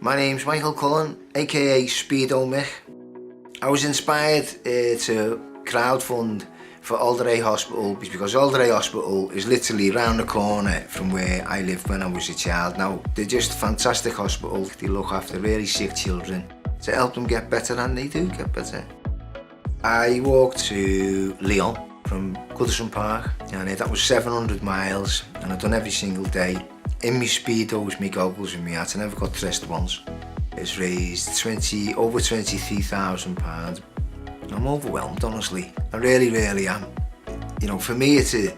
My name's Michael Cullen, aka Speedo Mick. I was inspired to crowdfund for Alderhay Hospital because Alderhay Hospital is literally round the corner from where I lived when I was a child. Now, they're just a fantastic hospital. They look after really sick children to help them get better, and they do get better. I walked to Lyon from Goodison Park, and that was 700 miles, and I'd done every single day. In my Speedos, my goggles and my hat, I never got dressed once. It's raised over £23,000. I'm overwhelmed, honestly. I really, really am. You know, for me, it's a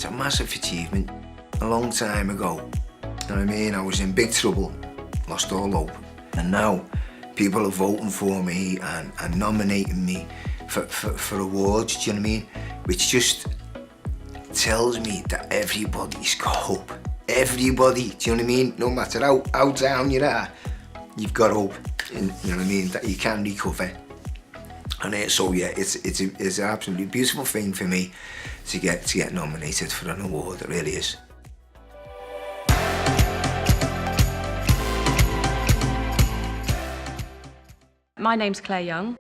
massive achievement. A long time ago, you know what I mean? I was in big trouble, lost all hope. And now, people are voting for me and nominating me for awards, do you know what I mean? Which just tells me that everybody's got hope. Everybody, do you know what I mean? No matter how down you are, you've got hope, you know what I mean, that you can recover. And so yeah, it's an absolutely beautiful thing for me to get nominated for an award. It really is. My name's Clare Young.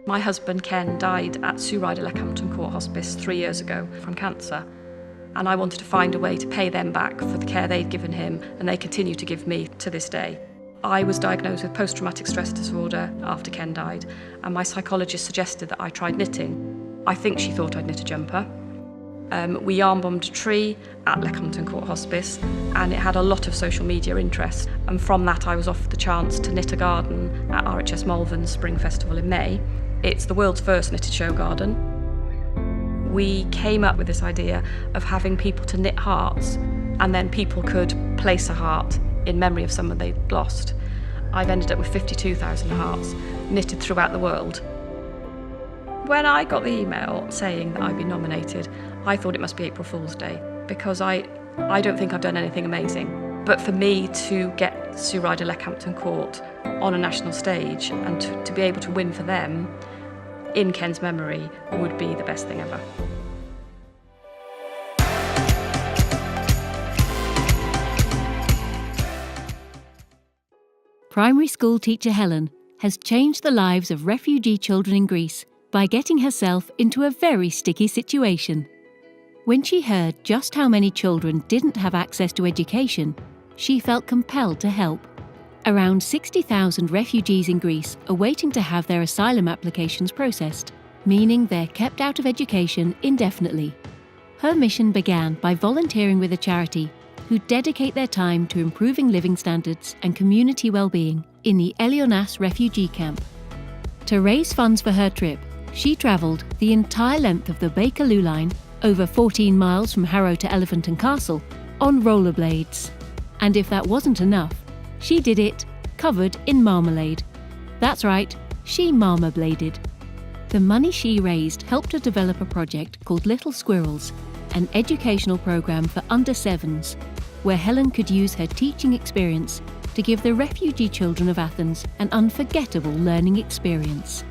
My husband Ken died at Sue Ryder Leckhampton Court Hospice 3 years ago from cancer. And I wanted to find a way to pay them back for the care they'd given him, and they continue to give me to this day. I was diagnosed with post-traumatic stress disorder after Ken died, and my psychologist suggested that I tried knitting. I think she thought I'd knit a jumper. We arm-bombed a tree at Leckhampton Court Hospice, and it had a lot of social media interest. And from that, I was offered the chance to knit a garden at RHS Malvern's Spring Festival in May. It's the world's first knitted show garden. We came up with this idea of having people to knit hearts, and then people could place a heart in memory of someone they'd lost. I've ended up with 52,000 hearts knitted throughout the world. When I got the email saying that I'd been nominated, I thought it must be April Fool's Day, because I don't think I've done anything amazing. But for me to get Sue Ryder Leckhampton Court on a national stage and to be able to win for them in Ken's memory would be the best thing ever. Primary school teacher Helen has changed the lives of refugee children in Greece by getting herself into a very sticky situation. When she heard just how many children didn't have access to education, she felt compelled to help. Around 60,000 refugees in Greece are waiting to have their asylum applications processed, meaning they're kept out of education indefinitely. Her mission began by volunteering with a charity who dedicate their time to improving living standards and community well-being in the Elionas refugee camp. To raise funds for her trip, she travelled the entire length of the Bakerloo line, over 14 miles from Harrow to Elephant and Castle, on rollerblades. And if that wasn't enough, she did it covered in marmalade. That's right, she marmabladed. The money she raised helped her develop a project called Little Squirrels, an educational programme for under sevens, where Helen could use her teaching experience to give the refugee children of Athens an unforgettable learning experience.